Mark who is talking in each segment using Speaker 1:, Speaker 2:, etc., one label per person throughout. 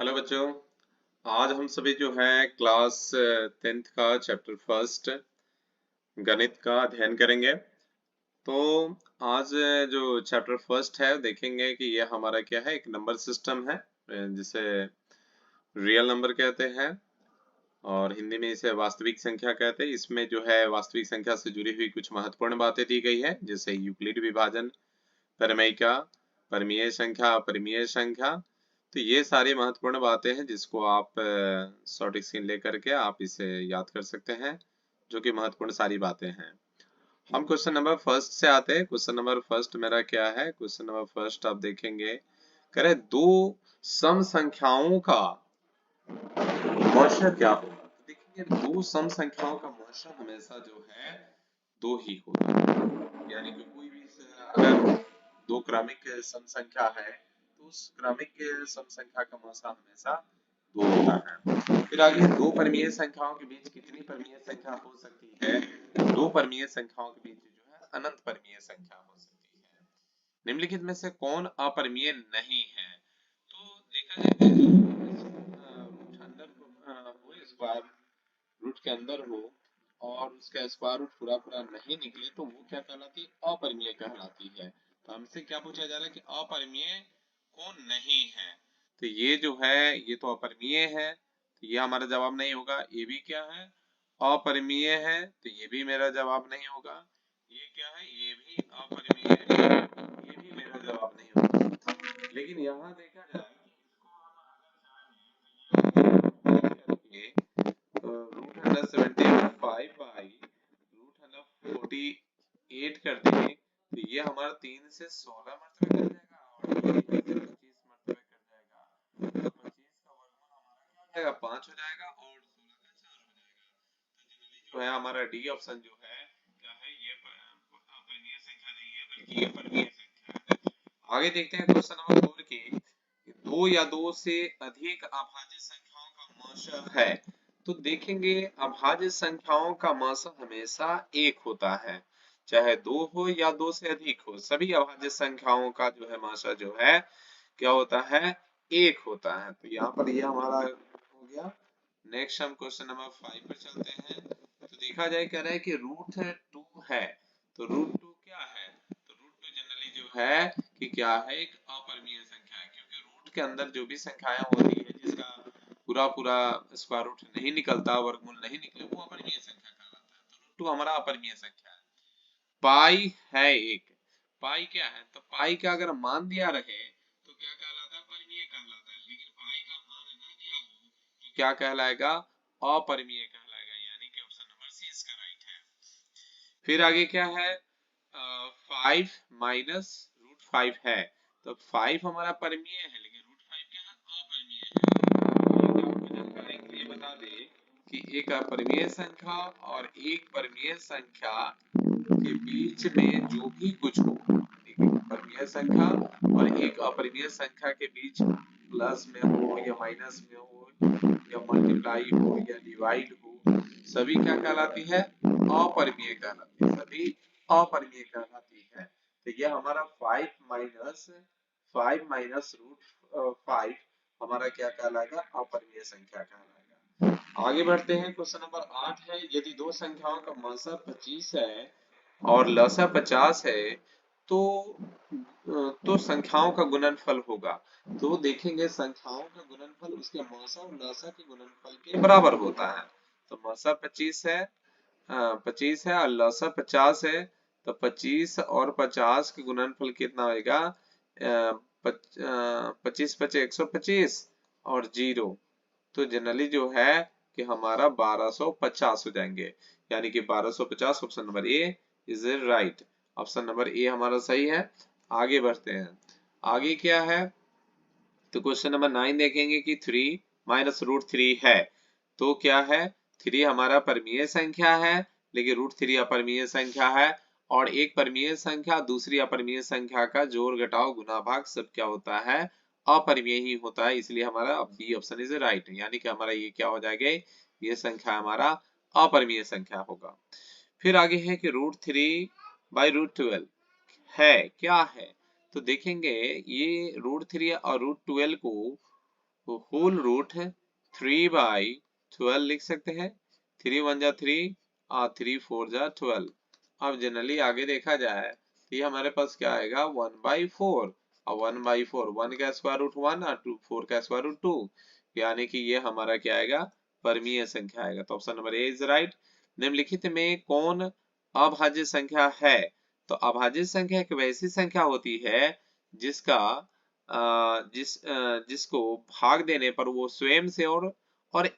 Speaker 1: Hello बच्चों। आज हम सभी जो है क्लास 10th का चैप्टर फर्स्ट गणित का अध्ययन करेंगे। तो आज जो चैप्टर फर्स्ट है देखेंगे कि ये हमारा क्या है, एक नंबर सिस्टम है जिसे रियल नंबर कहते हैं और हिंदी में इसे वास्तविक संख्या कहते हैं। इसमें जो है वास्तविक संख्या से जुड़ी हुई कुछ महत्वपूर्ण बातें दी गई है, जैसे यूक्लिड विभाजन, परिमेयिका, परिमेय संख्या, अपरिमेय संख्या। तो ये सारी महत्वपूर्ण बातें हैं जिसको आप शॉर्ट स्क्रीन लेकर के आप इसे याद कर सकते हैं, जो कि महत्वपूर्ण सारी बातें हैं। हम क्वेश्चन नंबर फर्स्ट से आते हैं। क्वेश्चन नंबर फर्स्ट मेरा क्या है? क्वेश्चन नंबर फर्स्ट आप देखेंगे, कह रहे दो सम संख्याओं का मौशा क्या होगा। तो देखेंगे दो सम संख्याओं का मौशा हमेशा जो है दो ही होगा, यानी कि कोई भी अगर दो क्रमिक सम संख्या है तो उस क्रमिक सम संख्या का मौसा हमेशा दो होता है। फिर आगे दो परमीय संख्याओं के बीच कितनी परमीय संख्या हो सकती है? दो परमीय संख्याओं के बीच जो है अनंत परमीय संख्या हो सकती है। निम्नलिखित में से कौन अपरिमेय नहीं है? तो देखा जाए रूट अंदर हो, स्क्वायर रूट के अंदर हो और उसका स्क्वायर रूट पूरा पूरा नहीं निकले तो वो क्या कहलाती है? अपरिमेय कहलाती है। तो हमसे क्या पूछा जा रहा है कि अपरिमेय कौन नहीं है? तो ये जो है ये तो अपरिमेय है, तो ये हमारा जवाब नहीं होगा। ये भी क्या है? अपरिमेय है, तो ये भी मेरा जवाब नहीं होगा। ये क्या है? ये भी अपरिमेय है, ये भी मेरा जवाब नहीं होगा। लेकिन यहाँ देखा जाए रूट 175 बाई रूट 148 कर देंगे तो ये हमारा 3 से 16 मरतबे कर जाएगा और 25 मरतबे कर जाएगा। तो 25 का वर्गमूल हमारा क्या हो जाएगा? 5 हो जाएगा और 16 का 4 हो जाएगा। तो जो है हमारा डी ऑप्शन जो है क्या है? ये अपरिमेय संख्या नहीं है बल्कि ये परिमेय संख्या है। आगे देखते हैं क्वेश्चन नंबर 4 की, दो या दो से अधिक अभाज्य संख्याओं का मौशा है। तो देखेंगे अभाज्य संख्याओं का मौसा हमेशा एक होता है, चाहे दो हो या दो से अधिक हो, सभी अभाज्य संख्याओं का जो है मौसा जो है क्या होता है? एक होता है। तो यहाँ पर ये हमारा हो गया। नेक्स्ट हम क्वेश्चन नंबर 5 पर चलते हैं। तो देखा जाए कह रहा है कि रूट 2 है, तो रूट 2 क्या है? तो रूट 2 जनरली जो है कि क्या है? एक अपरिमेय संख्या है, क्योंकि रूट के अंदर जो भी संख्याएं होती है जिसका पूरा पूरा स्क्वायर रूट नहीं निकलता, वर्गमूल नहीं निकले, वो अपरिमेय संख्या कहलाता है। तो रूट 2 हमारा अपरिमेय संख्या है। पाई है एक, पाई क्या है? तो पाई का अगर मान दिया रहे तो क्या कहलाता है? परिमेय कहलाता है। लेकिन पाई का मान ना दिया हो तो क्या कहलाएगा? अपरिमेय कहलाएगा, यानी कि ऑप्शन नंबर सी इसका राइट है। फिर आगे क्या है? 5 माइनस रूट 5 है, तो 5 हमारा परिमेय है लेकिन रूट 5 क्या है? अपरिमेय है। आपको जानकारी के लिए बता दें कि एक अपरिमेय संख्या और एक परिमेय संख्या के बीच में जो भी कुछ हो, एक परिमेय संख्या और एक अपरिमेय संख्या के बीच प्लस में हो या माइनस में हो या मल्टीप्लाई हो या डिवाइड हो, सभी क्या कहलाती है? अपरिमेय कहलाती है, सभी अपरिमेय कहलाती है। तो ये हमारा 5 माइनस रूट 5 हमारा क्या कहलाएगा? अपरिमेय संख्या कहलाएगा। आगे बढ़ते हैं। क्वेश्चन नंबर 8 है, यदि दो संख्याओं का मौसा 25 है और लसा 50 है तो संख्याओं का गुणनफल होगा। तो देखेंगे संख्याओं का गुणनफल उसके मौसा और लसा के गुणनफल के बराबर होता है। तो मौसा 25 है, 25 है और लसा 50 है, तो 25 और 50 के गुणनफल कितना होगा? 25 25 125 और 0, तो जनरली जो है कि हमारा 1250 हो जाएंगे, यानी कि 1250 option number A is right. Option number A हमारा सही है। आगे बढ़ते हैं। आगे क्या है? तो क्वेश्चन नंबर 9 देखेंगे कि 3 माइनस रूट 3 है, तो क्या है? 3 हमारा परमीय संख्या है लेकिन रूट 3 अपरिमेय संख्या है, और एक परमीय संख्या दूसरी अपरिमेय संख्या का जोड़ घटाव गुना भाग सब क्या होता है? अपरिमेय ही होता है। इसलिए हमारा बी ऑप्शन इज राइट, यानी कि हमारा ये क्या हो जाएगा? ये संख्या हमारा अपरिमेय संख्या होगा। फिर आगे है कि रूट 3 बाई रूट 12 है, क्या है? तो देखेंगे ये रूट 3 और रूट 12 को तो होल रूट 3/12 लिख सकते हैं। 3 1 जा 3 और 3 4 जा 12। अब जनरली आगे देखा जाए तो ये हमारे पास क्या आएगा 1/4 और 1/4 1 का स्क्वायर रूट 1 और 4 का स्क्वायर रूट 2, यानी कि ये हमारा क्या आएगा परमीय संख्या आएगा। तो option number A is right. निम्नलिखित में कौन अभाज्य संख्या है? तो अभाज्य संख्या एक वैसी संख्या होती है जिसका जिसको भाग देने पर वो स्वयं से और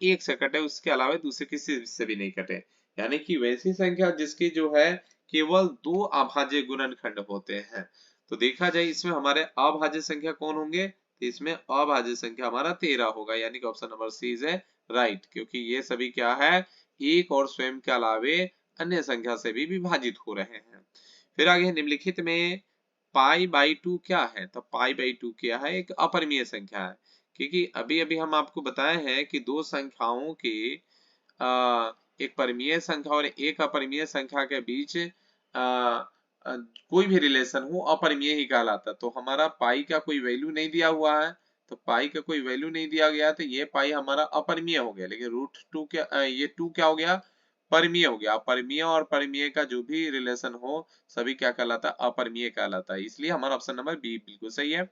Speaker 1: एक से कटे, उसके अलावा दूसरे किसी से भी नहीं कटे, यानी कि वैसी संख्या जिसकी जो है केवल दो अभाज्य गुणनखंड होते हैं। तो देखा जाए इसमें हमारे अभाज्य संख्या कौन होंगे, तो इसमें अभाज्य संख्या हमारा 13 होगा, यानी कि option number C is right, क्योंकि ये सभी क्या है एक और स्वयं के अलावे अन्य संख्या से भी विभाजित हो रहे हैं। फिर आगे निम्नलिखित में पाई/2 क्या है? तो पाई/2 क्या है? एक अपरिमेय संख्या है, क्योंकि अभी अभी हम आपको बताए हैं कि दो संख्याओं के एक परिमेय संख्या और एक अपरिमेय संख्या के बीच कोई भी रिलेशन हो अपरिमेय ही कहलाता। तो हमारा पाई का कोई वैल्यू नहीं दिया हुआ है, तो पाई का कोई वैल्यू नहीं दिया गया, तो ये पाई हमारा अपरिमेय हो गया। लेकिन रूट 2 क्या ये 2 क्या हो गया परिमेय हो गया। परिमेय और परिमेय का जो भी रिलेशन हो सभी क्या कहलाता है अपरिमेय कहलाता है, इसलिए हमारा ऑप्शन नंबर बी बिल्कुल सही है।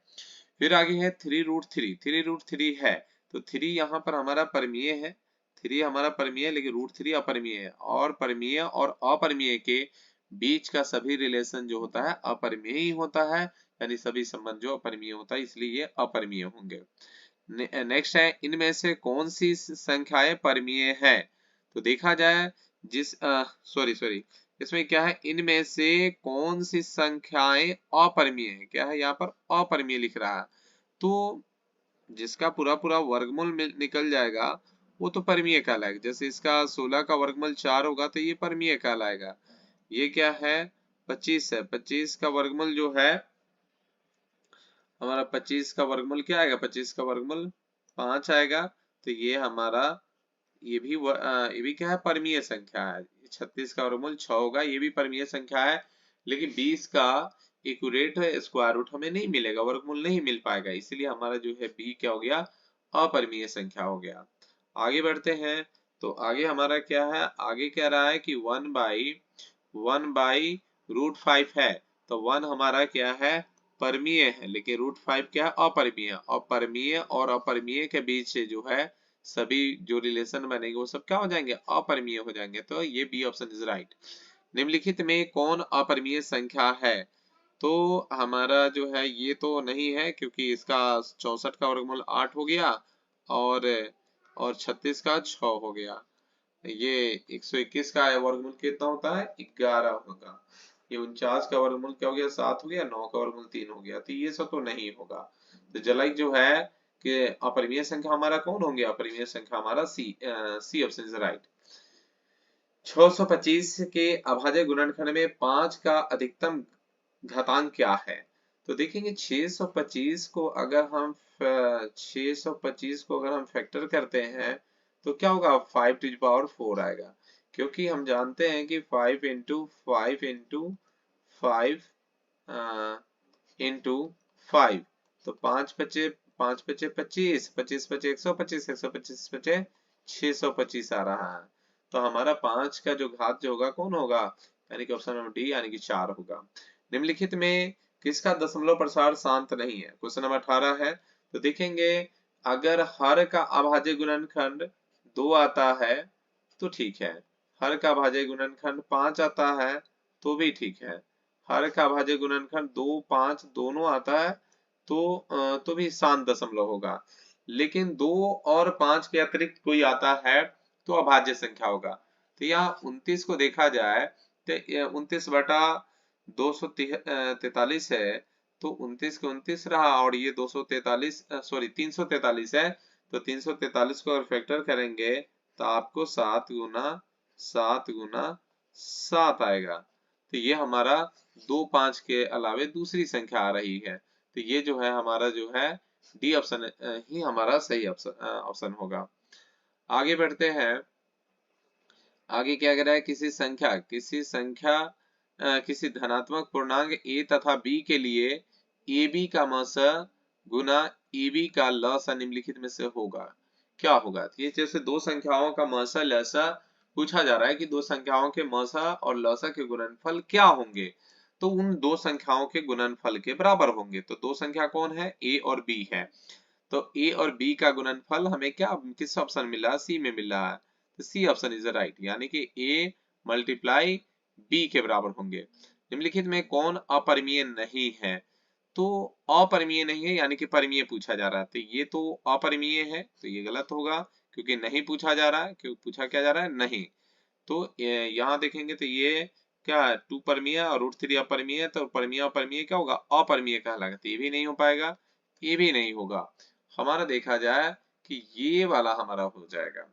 Speaker 1: फिर आगे है 3√3। 3√3 है, तो 3 यहाँ पर हमारा परिमेय है, 3 हमारा परिमेय है, लेकिन √3 अपरिमेय है, और परिमेय और अपरिमेय के बीच का सभी रिलेशन जो होता है अपरिमेय ही होता है, यानी सभी संबंध जो अपरिमेय होता है, इसलिए ये अपरिमेय होंगे। नेक्स्ट है इनमें से कौन सी संख्याएं परिमेय है? तो देखा जाए सॉरी इसमें क्या है इनमें से कौन सी संख्याएं अपरिमेय है, क्या है यहाँ पर अपरिमेय लिख रहा है, तो जिसका पूरा पूरा वर्गमूल निकल जाएगा वो तो परिमेय कहलाएगा। जैसे इसका 16 का वर्गमूल 4 होगा तो ये परिमेय कहलाएगा। ये क्या है 25 है, 25 का वर्गमूल जो है हमारा 25 का वर्गमूल क्या आएगा, 25 का वर्गमूल 5 आएगा, तो ये हमारा ये भी क्या है परिमेय संख्या है। 36 का वर्गमूल 6 होगा, ये भी परिमेय संख्या है, लेकिन 20 का एक्यूरेट स्क्वायर रूट हमें नहीं मिलेगा, वर्गमूल नहीं मिल पाएगा, इसलिए हमारा जो है बी क्या हो गया अपरिमेय संख्या हो गया। आगे बढ़ते हैं, तो आगे हमारा क्या है, आगे कह रहा है कि 1/√5 है, तो 1 हमारा क्या है परमीय है, लेकिन √5 क्या है अपरिमेय, और परमीय और अपरिमेय के बीच से जो है सभी जो रिलेशन बनेंगे वो सब क्या हो जाएंगे अपरिमेय हो जाएंगे, तो ये बी ऑप्शन इज राइट। निम्नलिखित में कौन अपरिमेय संख्या है? तो हमारा जो है ये तो नहीं है, क्योंकि इसका 64 का वर्गमूल 8 हो गया, और 36 का 6 हो गया। ये 121 का वर्गमूल कितना होता है 11 होगा। ये 49 का वर्गमूल क्या हो गया 7 हो गया, 9 का वर्गमूल 3 हो गया, तो ये सब तो नहीं होगा। तो जलाइक जो है कि अपरिमेय संख्या हमारा कौन होंगे, अपरिमेय संख्या हमारा सी ऑप्शन इज राइट। 625 के अभाज्य गुणनखंड में 5 का अधिकतम घातांक क्या है? तो देखेंगे 625 को अगर हम 625 को अगर हम फैक्टर करते हैं तो क्या होगा 5 टू द पावर 4 आएगा, क्योंकि हम जानते हैं कि 5 इंटू 5 इंटू 5 इंटू 5, तो 5 पचे 25, 25 पचे 125, 125 पचे 625 आ रहा है। तो हमारा 5 का जो घात जो होगा कौन होगा, यानी कि ऑप्शन नंबर डी यानी कि 4 होगा। निम्नलिखित में किसका दशमलव प्रसार शांत नहीं है? क्वेश्चन नंबर 18 है, तो देखेंगे अगर हर का अभाज्य गुणनखंड 2 आता है तो ठीक है, हर का अभाज्य गुणनखंड 5 आता है तो भी ठीक है, हर का अभाज्य गुणनखंड 2 5 दोनों आता है तो भी शांत दशमलव होगा, लेकिन 2 और 5 के अतिरिक्त कोई आता है तो अभाज्य संख्या होगा। तो यहाँ 29 को देखा जाए तो 29 बटा 243 है, तो 29 के 29 रहा, और ये 343 है, तो 343 को अगर फैक्टर करेंगे तो आपको 7 गुना 7 आएगा। तो ये हमारा 2 5 के अलावे दूसरी संख्या आ रही है, तो ये जो है हमारा जो है डी ऑप्शन ही हमारा सही ऑप्शन होगा। आगे बढ़ते हैं, आगे क्या कह रहा है किसी धनात्मक पूर्णांक a तथा b के लिए ab का मस गुना AB का लसा निम्नलिखित में से होगा, क्या होगा? ये जैसे दो संख्याओं का मसा लसा पूछा जा रहा है कि दो संख्याओं के मसा और लसा के गुणनफल क्या होंगे, तो उन दो संख्याओं के गुणनफल के बराबर होंगे। तो दो संख्या कौन है? A और B है। तो A और B का गुणनफल हमें क्या किस ऑप्शन मिला? C में मिला है। तो C ऑप्शन इज राइट, यानी कि A मल्टीप्लाई B के बराबर होंगे। निम्नलिखित में कौन अपरिमेय नहीं है? तो अपरिमेय नहीं है यानी कि परिमेय पूछा जा रहा है, तो ये तो अपरिमेय है, तो ये गलत होगा क्योंकि नहीं पूछा जा रहा है। क्यों पूछा क्या जा रहा है? नहीं। तो यहाँ देखेंगे तो ये क्या है? 2 परमीय और √3 अपरिमेय है, तो परमीय अपरिमेय क्या होगा? अपरिमेय कहलाएगा। तो ये भी नहीं हो पाएगा, ये भी नहीं होगा। हमारा देखा जाए कि ये वाला हमारा हो जाएगा।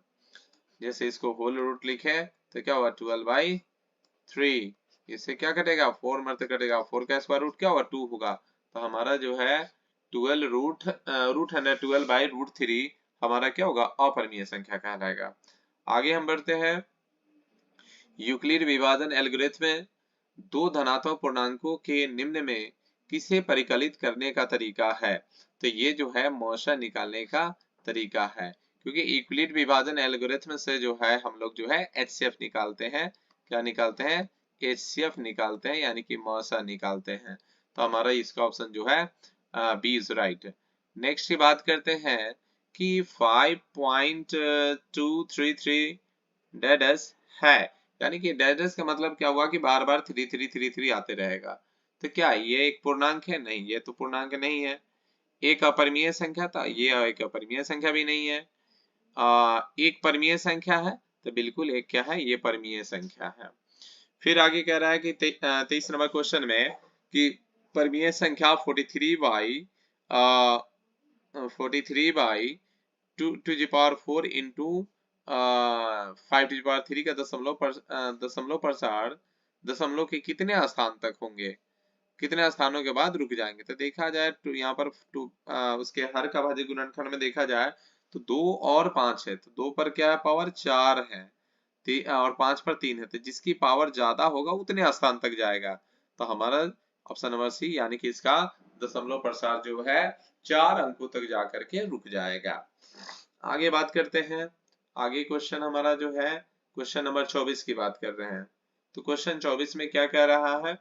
Speaker 1: जैसे इसको होल रूट लिखे तो क्या होगा? 12/3। इससे क्या कटेगा? 4 मरते कटेगा, 4 का स्क्वायर रूट क्या होगा? 2 होगा। तो हमारा जो है 12√12/√3 हमारा क्या होगा? अपरिमेय संख्या कहलाएगा। आगे हम बढ़ते हैं। यूक्लिड विभाजन एल्गोरिथ्म में दो धनात्मक पूर्णांकों के निम्न में किसे परिकलित करने का तरीका है? तो ये जो है मौसा निकालने का तरीका है, क्योंकि यूक्लिड विभाजन एल्गोरिथ्म से जो है हम लोग जो है HCF निकालते हैं। क्या निकालते हैं? HCF निकालते हैं, यानी कि मौसा निकालते हैं। तो हमारा इसका ऑप्शन जो है बी इज राइट। नेक्स्ट की बात करते हैं कि 5.233 डेडस है, यानी कि डेडस का मतलब क्या हुआ कि बार बार 3333 आते रहेगा। तो क्या ये एक पूर्णांक है? नहीं, ये तो पूर्णांक नहीं है। एक अपरिमेय संख्या था, ये एक अपरिमेय संख्या भी नहीं है। एक परिमेय संख्या है, तो बिल्कुल एक क्या है? ये परिमेय संख्या है। फिर आगे कह रहा है कि 23 नंबर क्वेश्चन में कि परिमेय संख्या 43/2 इंटू 5 का दशमलव प्रसार दशमलव के कितने स्थान तक होंगे? कितने स्थानों के बाद रुक जाएंगे? तो देखा जाए तो यहाँ पर उसके हर का भाज्य गुणनखंड में देखा जाए तो 2 और 5 है, तो 2 पर क्या है? पावर 4 है, और 5 पर 3 है, तो जिसकी पावर ज्यादा होगा उतने स्थान तक जाएगा। तो हमारा ऑप्शन नंबर सी, यानी कि इसका दशमलव प्रसार जो है 4 अंकों तक जाकर के रुक जाएगा। आगे बात करते हैं। आगे क्वेश्चन हमारा जो है क्वेश्चन नंबर 24 की बात कर रहे हैं। तो क्वेश्चन 24 में क्या कह रहा है?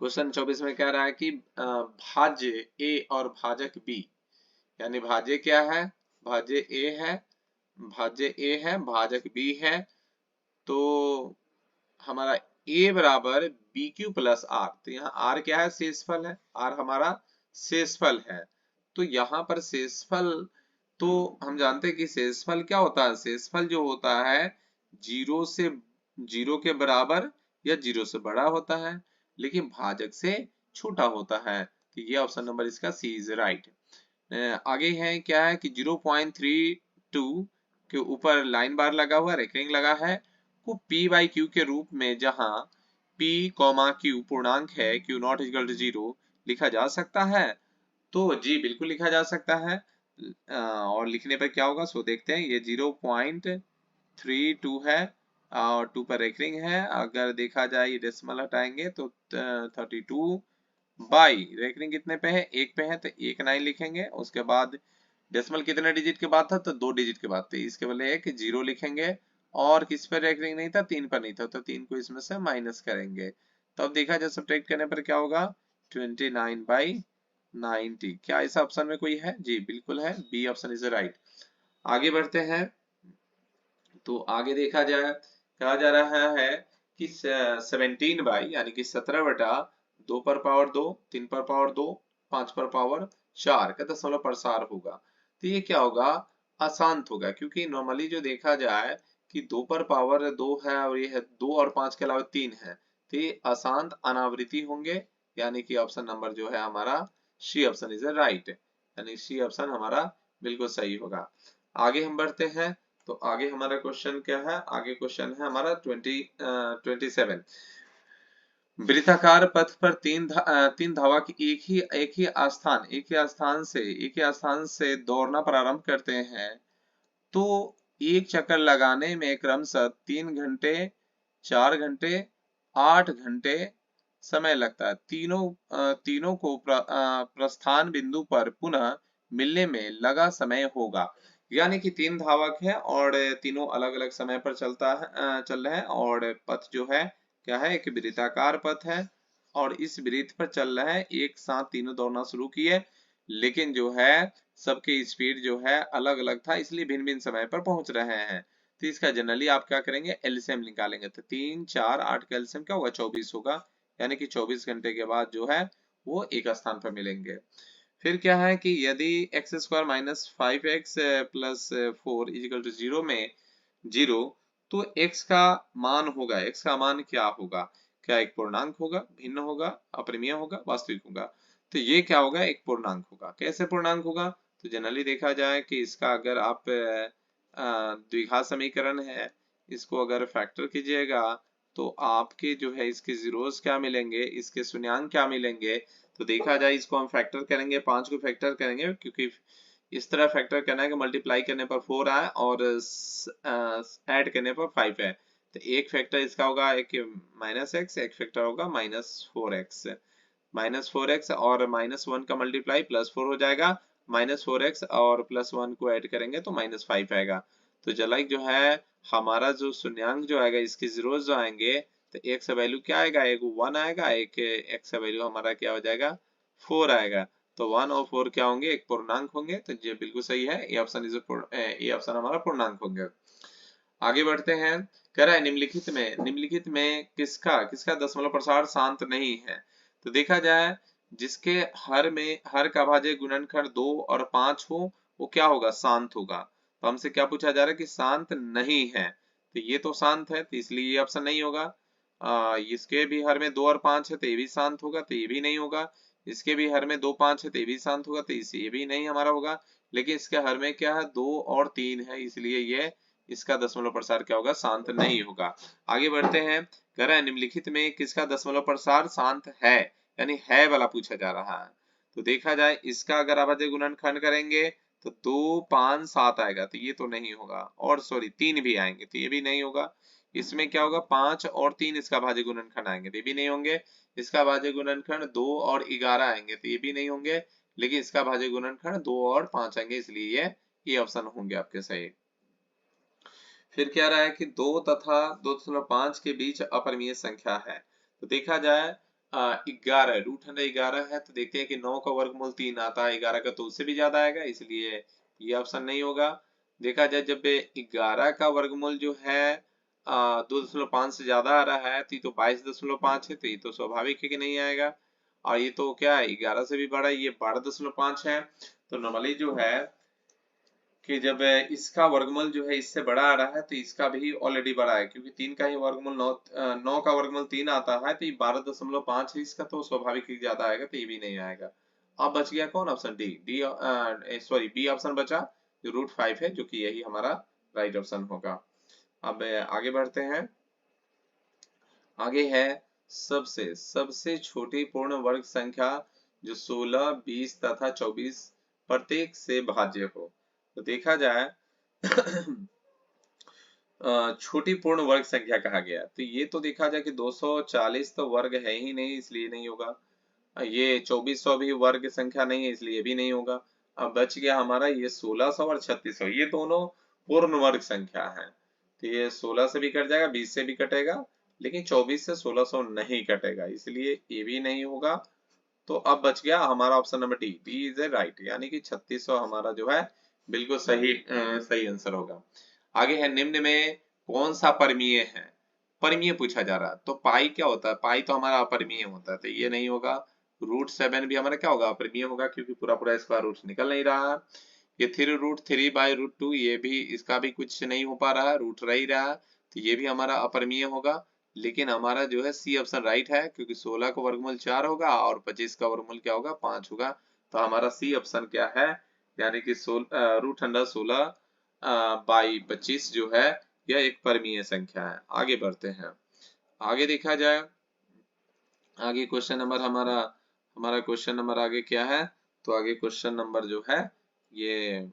Speaker 1: क्वेश्चन 24 में कह रहा है कि भाज्य A और भाजक B, यानी भाज्य क्या है? भाज्य A है, भाज्य A है, भाजक B है। तो हमारा A बराबर BQ प्लस R, तो यहाँ R क्या है? शेषफल है, R हमारा शेषफल है। तो यहाँ पर शेषफल, तो हम जानते हैं कि शेषफल क्या होता है? शेषफल जो होता है 0 के बराबर या 0 से बड़ा होता है, लेकिन भाजक से छोटा होता है। तो ये ऑप्शन नंबर इसका सी इज राइट। आगे है क्या है कि 0.32 के ऊपर लाइन बार लगा हुआ, रेखिंग लगा है, को P/Q के रूप में, जहां P, Q पूर्णांक है, Q0 = 0 लिखा जा सकता है। तो जी बिल्कुल लिखा जा सकता है। और लिखने पर क्या होगा सो देखते हैं। ये 0.32 है और 2 पर रेखिंग है। अगर देखा जाए ये डेसिमल हटाएंगे तो 32 बाई रेखिंग कितने पे है? 1 पे है, तो 1 9 लिखेंगे। उसके बाद डेसिमल कितने डिजिट के बाद था? तो 2 डिजिट के बाद। तो इसके बदले एक 0 लिखेंगे। और किस पर रेखिंग नहीं था? 3 पर नहीं था, तो 3 को इसमें से माइनस करेंगे। तो अब देखा जाए सब्ट्रैक्ट करने पर क्या होगा? 29/90। क्या इस ऑप्शन में कोई है? जी बिल्कुल है, बी ऑप्शन इज राइट। आगे बढ़ते हैं। तो आगे देखा जाए कहा जा रहा है कि 17 यानी कि 17/2 पर पावर 2, 3 पर पावर 2, 5 पर पावर 4 का दशमलव प्रसार होगा। तो ये क्या होगा? अशांत होगा, क्योंकि नॉर्मली जो देखा जाए कि 2 पर पावर 2 है और ये है 2 और 5 के अलावा 3 है, तो ये अशांत अनावृत्ति होंगे, यानी कि ऑप्शन नंबर जो है हमारा सी ऑप्शन इज राइट, यानी सी ऑप्शन हमारा बिल्कुल सही होगा। आगे हम बढ़ते हैं। तो आगे हमारा क्वेश्चन क्या है? आगे क्वेश्चन है हमारा 27। वृत्ताकार पथ पर तीन धावक एक ही स्थान से दौड़ना प्रारंभ करते हैं, तो एक चक्कर लगाने में क्रमशः 3 घंटे, 4 घंटे, 8 घंटे समय लगता है। तीनों को प्रस्थान बिंदु पर पुनः मिलने में लगा समय होगा। यानी कि 3 धावक है और तीनों अलग अलग समय पर चल रहे हैं और पथ जो है क्या है, एक वृत्ताकार पथ है और इस वृत्त पर चल रहे हैं, एक साथ तीनों दौड़ना शुरू किए, लेकिन जो है सबके स्पीड जो है अलग अलग था, इसलिए भिन्न भिन्न समय पर पहुंच रहे हैं। तो इसका जनरली आप क्या करेंगे, एलसीएम निकालेंगे। तो 3 4 8 का एलसीएम क्या होगा, 24 होगा। यानी कि 24 घंटे के बाद जो है वो एक स्थान पर मिलेंगे। फिर क्या है कि यदि x square minus 5x plus 4 is equal to 0 में 0, तो x का मान होगा, x का मान क्या होगा, क्या एक पूर्णांक होगा, भिन्न होगा, अपरिमेय होगा, वास्तविक होगा। तो ये क्या होगा, एक पूर्णांक होगा। कैसे पूर्णांक होगा, तो जनरली देखा जाए कि इसका अगर आप द्विघात समीकरण है, इसको अगर फैक्टर कीजिएगा तो आपके जो है इसके जीरोस क्या मिलेंगे, इसके शून्यांक क्या मिलेंगे। तो देखा जाए इसको हम फैक्टर करेंगे, 5 को फैक्टर करेंगे, क्योंकि इस तरह फैक्टर करना है कि मल्टीप्लाई करने पर 4 आए और ऐड करने पर 5 है। तो एक फैक्टर इसका होगा एक माइनस एक्स, एक फैक्टर होगा माइनस 4x। माइनस 4x और -1 का मल्टीप्लाई +4 हो जाएगा, -4x और +1 को ऐड करेंगे तो -5 आएगा। तो जलाइक जो है हमारा जो शून्यांक जो आएगा, इसके जीरोस जो आएंगे, तो x का वैल्यू क्या आएगा, एक 1 आएगा, एक x का वैल्यू हमारा क्या हो जाएगा, 4 आएगा। तो 1 और 4 क्या होंगे, एक पूर्णांक होंगे। तो ये बिल्कुल सही है, ये ऑप्शन हमारा पूर्णांक होंगे। आगे बढ़ते हैं। कह रहा है निम्नलिखित में किसका किसका दशमलव प्रसार शांत नहीं है। तो देखा जाए जिसके हर का भाज्य गुणनखंड 2 और 5 हो, वो क्या होगा, शांत होगा। तो हमसे क्या पूछा जा रहा है कि शांत नहीं है। तो ये तो शांत है, तो इसलिए ये ऑप्शन नहीं होगा। इसके भी हर में 2 और 5 है, तो ये भी शांत होगा, तो ये भी नहीं होगा। इसके भी हर में 2 5 है, तो ये भी शांत होगा, तो इसे ये भी नहीं हमारा होगा। लेकिन इसके हर में क्या है, 2 और 3 है, इसलिए ये इसका दशमलव प्रसार क्या होगा, शांत नहीं होगा। आगे बढ़ते हैं। कह रहा है निम्नलिखित में किसका दशमलव प्रसार शांत है, यानी है वाला पूछा जा रहा है। तो देखा जाए इसका अगर अभाज्य गुणनखंड करेंगे तो 2 5 7 आएगा, तो ये तो नहीं होगा। और सॉरी 3 भी आएंगे, तो ये भी नहीं होगा। इसमें क्या होगा, 5 और 3 इसका भाज्य गुणनखंड आएंगे, तो ये भी नहीं होंगे। इसका भाज्य गुणनखंड 2 और 11 आएंगे, तो ये भी नहीं होंगे। लेकिन इसका भाज्य गुणनखंड 2 और 5 आएंगे, इसलिए ये ऑप्शन होंगे आपके सही। फिर क्या रहा है कि 2 तथा 2.5 के बीच अपरिमेय संख्या है। तो देखा जाए 11 √11 है, तो देखते हैं कि 9 का वर्गमूल 3 आता है, 11 का तो उससे भी ज्यादा आएगा, इसलिए ये ऑप्शन नहीं होगा। देखा जाए जब 11 का वर्गमूल जो है 2.5 से ज्यादा आ रहा है, तो ये तो 22.5 है, तो ये तो स्वाभाविक है कि नहीं आएगा। और ये तो क्या है, 11 से भी बड़ा है, ये 12.5 है। तो नॉर्मली जो है कि जब इसका वर्गमूल जो है इससे बड़ा आ रहा है, तो इसका भी ऑलरेडी बड़ा है, क्योंकि 3 का ही वर्गमूल 9 का वर्गमूल 3 आता है, तो ये 12.5 है इसका, तो स्वाभाविक ही ज्यादा आएगा, तो ये भी नहीं आएगा। अब बच गया कौन, option D D sorry B option बचा, जो √5 है, जो कि यही हमारा राइट ऑप्शन होगा। अब आगे बढ़ते हैं। आगे है सबसे सबसे छोटी पूर्ण वर्ग संख्या जो 16 20 तथा 24 प्रत्येक से भाज्य हो। तो देखा जाए छोटी पूर्ण वर्ग संख्या कहा गया, तो ये तो देखा जाए कि 240 तो वर्ग है ही नहीं, इसलिए नहीं होगा। ये 2400 भी वर्ग संख्या नहीं है, इसलिए भी नहीं होगा। अब बच गया हमारा ये 1600 और 3600, ये दोनों पूर्ण वर्ग संख्या है। तो ये 16 से भी कट जाएगा, 20 से भी कटेगा, लेकिन 24 से 1600 नहीं कटेगा, इसलिए ये भी नहीं होगा। तो अब बच गया हमारा option number D, D is a right, यानी कि 3600 हमारा जो है बिल्कुल सही सही आंसर होगा। आगे है निम्न में कौन सा परमीय है, परमीय पूछा जा रहा है। तो पाई क्या होता है, पाई तो हमारा अपरिमेय होता है, तो ये नहीं होगा। √7 भी हमारा क्या होगा, अपरिमेय होगा, क्योंकि पूरा पूरा स्क्वायर रूट निकल नहीं रहा है। ये 3√3/√2 ये भी, इसका भी कुछ नहीं हो पा रहा है, रूट रह ही रहा है, तो ये भी हमारा अपरिमेय होगा। लेकिन हमारा जो है सी ऑप्शन राइट है, क्योंकि 16 का वर्गमूल 4 होगा और 25 का वर्गमूल क्या होगा, 5 होगा। तो हमारा सी ऑप्शन क्या है, यानी कि √16/25 जो है यह एक परमीय संख्या है। आगे बढ़ते हैं। आगे देखा जाए, आगे क्वेश्चन नंबर हमारा हमारा क्वेश्चन नंबर आगे क्या है। तो आगे क्वेश्चन नंबर जो है ये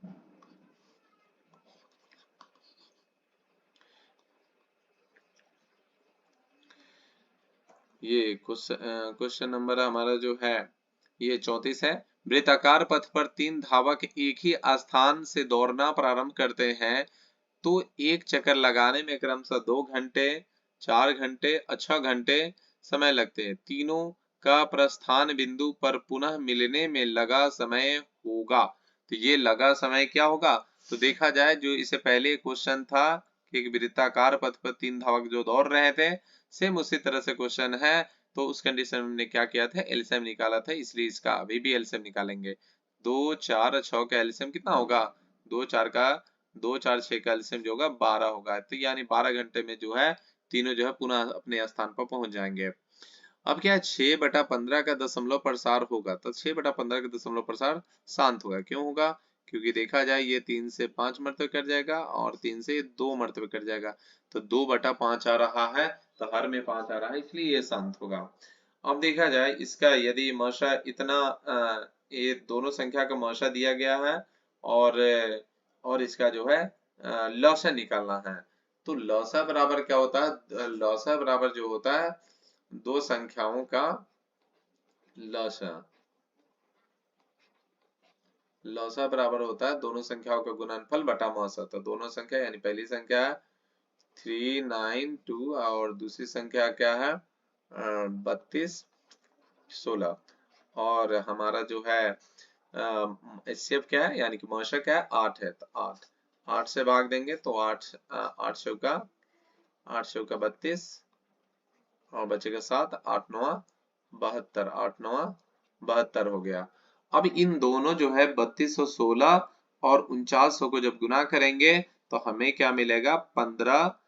Speaker 1: ये क्वेश्चन नंबर हमारा जो है ये 34 है। वृत्ताकार पथ पर 3 धावक एक ही स्थान से दौड़ना प्रारंभ करते हैं तो एक चक्कर लगाने में क्रमशः 2 घंटे, 4 घंटे और 6 घंटे समय लगते हैं। तीनों का प्रस्थान बिंदु पर पुनः मिलने में लगा समय होगा। तो ये लगा समय क्या होगा? तो देखा जाए जो इससे पहले क्वेश्चन था कि एक वृत्ताकार पथ पर 3 धावक जो दौड़ रहे थे, सेम उसी तरह से क्वेश्चन है। तो उस कंडीशन में हमने क्या किया था? एलसीएम निकाला था, इसलिए इसका अभी भी एलसीएम निकालेंगे। 2, 4 और 6 का एलसीएम कितना होगा? 2, 4 6 का एलसीएम जो होगा 12 होगा। तो यानी 12 घंटे में जो है तीनों जो है पुनः अपने स्थान पर पहुंच जाएंगे। अब क्या है, 6/15 का दशमलव प्रसार होगा, तो 6/15 का दशमलव प्रसार शांत होगा। क्यों होगा? क्योंकि देखा जाए ये 3 से 5 मरतबे कट जाएगा और 3 से 2 मरतबे कट जाएगा, तो 2/5 आ रहा है, तो हर में 5 आ रहा है, इसलिए ये शांत होगा। अब देखा जाए इसका यदि मशा इतना ये दोनों संख्या का मशा दिया गया है और इसका जो है लॉसा निकालना है। तो लॉसा बराबर क्या होता है? लॉसा बराबर जो होता है दो संख्याओं का लॉसा। लॉसा बराबर होता है दोनों संख्याओं का गुणनफल बटा मौसा। तो दोनों संख्या यानी पहली संख्या 392 और दूसरी संख्या क्या है 32 16, और हमारा जो है एचसीएफ क्या है यानी कि मौसा क्या है 8 है, तो 8 से भाग देंगे तो 8 चौका 32 और बचेगा 7, 8 9 72, 8 9 72 हो गया। अब इन दोनों जो है 3216 और 4900 को जब गुना करेंगे तो हमें क्या मिलेगा 15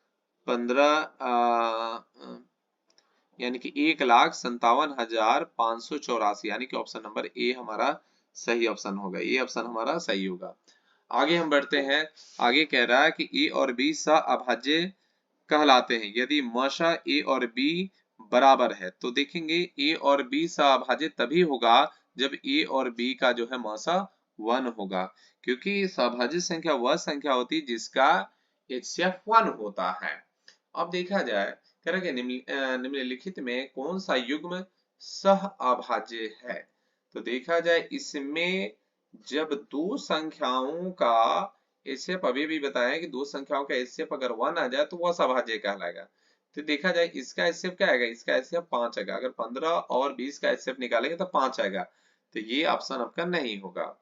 Speaker 1: यानी कि 1,57,584, यानी कि ऑप्शन नंबर ए हमारा सही ऑप्शन होगा। ये ऑप्शन हमारा सही होगा। आगे हम बढ़ते हैं। आगे कह रहा है कि ए और बी सहअभाज्य कहलाते हैं यदि मशा ए और बी बराबर है। तो देखेंगे ए और बी सहअभाज्य तभी होगा जब ए और बी का जो है मौसा 1 होगा, क्योंकि सहअभाज्य संख्या वह संख्या होती है जिसका एचसीएफ 1 होता है। अब देखा जाए कह रहा है कि निम्नलिखित में कौन सा युग्म सहअभाज्य है। तो देखा जाए इसमें जब दो संख्याओं का एचसीएफ अभी भी बताया कि दो संख्याओं का एचसीएफ अगर 1 आ जाए तो वह सहभाज्य कहलाएगा। तो देखा जाए इसका एचसीएफ क्या आएगा? इसका एचसीएफ 5 आएगा। अगर 15 और 20 का एचसीएफ निकालेंगे तो 5 आएगा, तो ये ऑप्शन आपका नहीं होगा।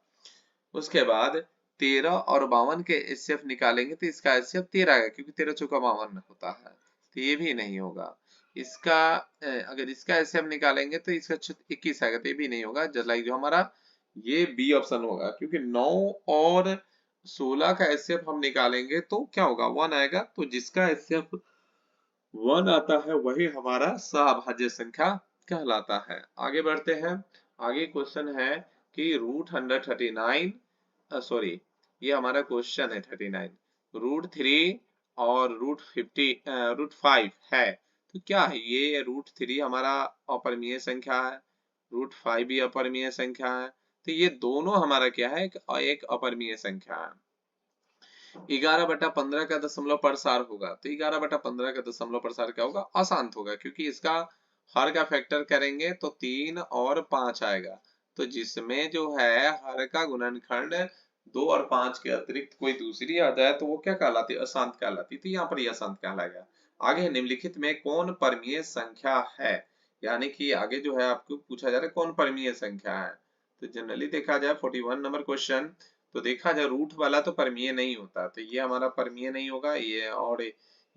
Speaker 1: उसके बाद 13 और 52 के एचसीएफ निकालेंगे तो इसका एचसीएफ 13 आएगा, क्योंकि 13 चौका 52 होता है, तो ये भी नहीं होगा। इसका अगर इसका एचसीएफ निकालेंगे तो इसका 21 आएगा, तो ये भी नहीं होगा। जस्ट लाइक जो हमारा ये बी ऑप्शन होगा, क्योंकि 9 और 16 का एचसीएफ हम निकालेंगे तो क्या होगा 1 आएगा, तो जिसका एचसीएफ 1 आता है वही हमारा सहभाज्य संख्या कहलाता है। आगे बढ़ते हैं। आगे क्वेश्चन है कि √139 सॉरी ये हमारा क्वेश्चन है 39, √3 और √5 है। तो क्या है ये? √3 हमारा अपरिमेय संख्या है, √5 भी अपरिमेय संख्या है, तो ये दोनों हमारा क्या है? एक अपरिमेय संख्या है। 11/15 का दशमलव प्रसार होगा, तो 11/15 का दशमलव प्रसार क्या होगा? अशांत होगा, क्योंकि इसका हर का फैक्टर करेंगे तो 3 और 5 आएगा, तो जिसमें जो है हर का गुणनखंड 2 और 5 के अतिरिक्त कोई दूसरी आ जाए तो वो क्या कहलाती है? अशांत कहलाती, तो यहाँ पर ये अशांत कहलाएगा। आगे निम्नलिखित में कौन परमीय संख्या है, यानी कि आगे जो है आपको पूछा जा रहा है कौन परमीय संख्या है। तो जनरली देखा जाए 41 नंबर क्वेश्चन, तो देखा जाए रूट वाला तो परमीय नहीं होता, तो ये हमारा परमीय नहीं होगा। ये और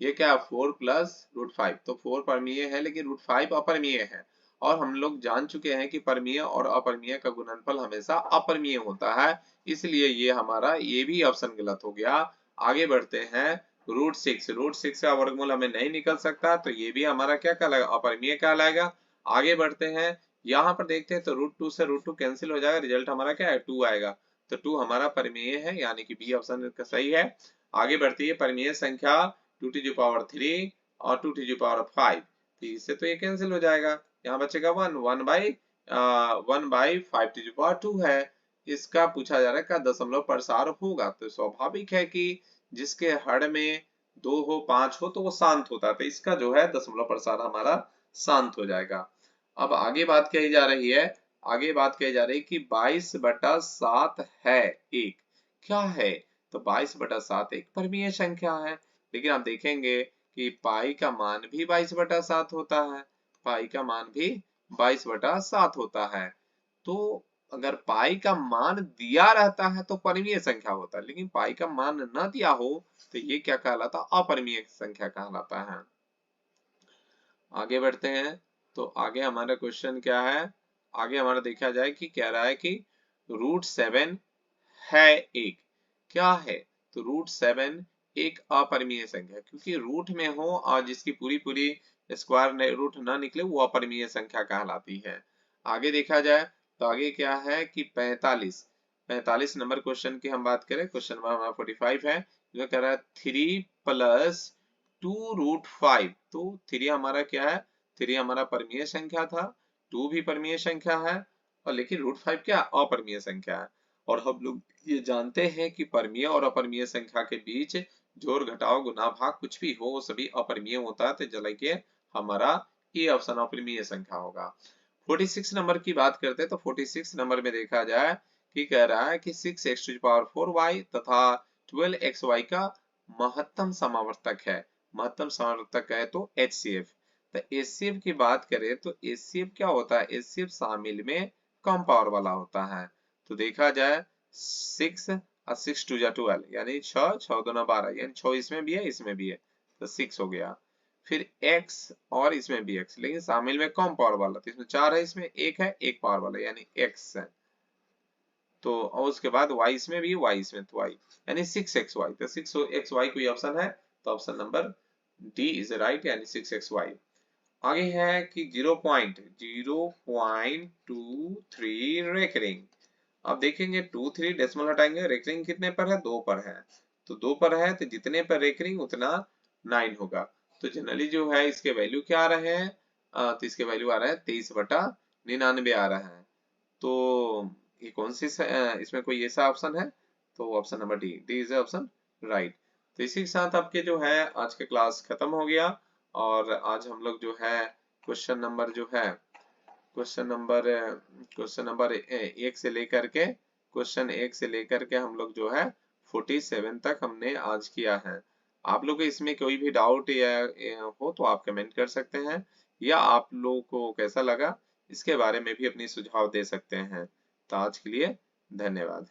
Speaker 1: ये क्या 4 प्लस √5, तो 4 परमीय है लेकिन √5 अपरमीय है, और हम लोग जान चुके हैं कि परमीय और अपरमीय का गुणनफल हमेशा अपरमीय होता है, इसलिए ये हमारा ये भी ऑप्शन गलत हो गया। आगे बढ़ते हैं। √6 का वर्गमूल हमें नहीं निकल सकता, तो ये भी हमारा क्या कहलाएगा? अपरमीय कहलाएगा। आगे बढ़ते हैं। यहाँ पर देखते हैं तो √2 से √2 कैंसिल हो जाएगा, रिजल्ट हमारा क्या है 2 आएगा, तो 2 हमारा परमीय है, यानी कि बी ऑप्शन का सही है। आगे बढ़ती है परमीय संख्या 2⁵ और 2⁵5, तो इससे तो ये कैंसिल हो जाएगा, यहाँ बचेगा 1/5⁵2 है। इसका पूछा जा रहा है का दशमलव प्रसार होगा, तो स्वाभाविक है कि जिसके हर में 2 हो 5 हो तो वो शांत होता है, तो इसका जो है दशमलव प्रसार हमारा शांत हो जाएगा। अब आगे बात कही जा रही है, आगे बात कही जा रही है कि 22/7 है एक, क्या है? तो 22/7 एक परमीय संख्या है। लेकिन आप देखेंगे कि पाई का मान भी 22/7 होता है, पाई का मान भी 22/7 होता है। तो अगर पाई का मान दिया रहता है तो परमीय संख्या होता है, लेकिन पाई का मान न दिया हो तो ये क्या कहलाता? अपरिमेय संख्या कहलाता है। आगे बढ़ते हैं। तो आगे हमारा क्वेश्चन क्या है? आगे हमारा देखा जाए कि कह रहा है कि √7 है एक, क्या है? तो √7 एक अपरिमेय संख्या है, क्योंकि रूट में हो और जिसकी पूरी पूरी स्क्वायर रूट ना निकले वो अपरिमेय संख्या कहलाती है। आगे देखा जाए तो आगे क्या है कि 45 नंबर क्वेश्चन की हम बात करें, क्वेश्चन नंबर हमारा 45 है, जो कह रहा है 3 + 2√5। तो 3 हमारा क्या है? 3 हमारा परमीय संख्या था, 2 भी परमीय संख्या है, और लेकिन √5 क्या? अपरमीय संख्या है। और हम लोग ये जानते हैं कि परमीय और अपरमीय संख्या के बीच जोड़ घटाव गुना भाग कुछ भी हो सभी अपरमीय होता है, तो चलिए हमारा ये ऑप्शन अपरिमेय संख्या होगा। 46 नंबर की बात करते हैं तो 46 नंबर में देखा जाए कि कह रहा है कि 6x⁴y तथा 12xy का महत्तम समावर्तक है। महत्तम समावर्तक है तो HCF। तो HCF की बात करें तो HCF क्या होता है? HCF शामिल में कम पावर वाला होता है। तो देखा जाए 6 और 6 2 जा 12 यानी 6 6 2 12, यानी 6 इसमें भी है इसमें भी है, तो 6 हो गया। फिर x और इसमें भी x, लेकिन शामिल में कम पावर वाला, तो इसमें 4 है इसमें 1 है, एक पावर वाला यानी x है। तो और उसके बाद y इसमें भी, y इसमें, तो y यानी 6xy। तो 6xy कोई ऑप्शन है तो option number D is right, यानी 6xy। आगे है कि 0.23 रेकरिंग। अब देखेंगे 2 3 डेसिमल हटाएंगे, रेकरिंग कितने पर है? 2 पर है। तो 2 पर है तो जितने पर रेकरिंग उतना 9 होगा। तो जनरली जो है इसके वैल्यू क्या आ रहे हैं? तो इसके वैल्यू आ रहा है 23/99 आ रहा है। तो ये कौन सी इसमें कोई ऐसा ऑप्शन है? तो option number D, D is option right. तो इसी के साथ आपके जो है आज का क्लास खत्म हो गया। और आज हम लोग जो है क्वेश्चन नंबर जो है क्वेश्चन नंबर 1 से लेकर के हम लोग जो है 47 तक हमने आज किया है। आप लोग को इसमें कोई भी डाउट या हो तो आप कमेंट कर सकते हैं, या आप लोगों को कैसा लगा इसके बारे में भी अपनी सुझाव दे सकते हैं। तो आज के लिए धन्यवाद।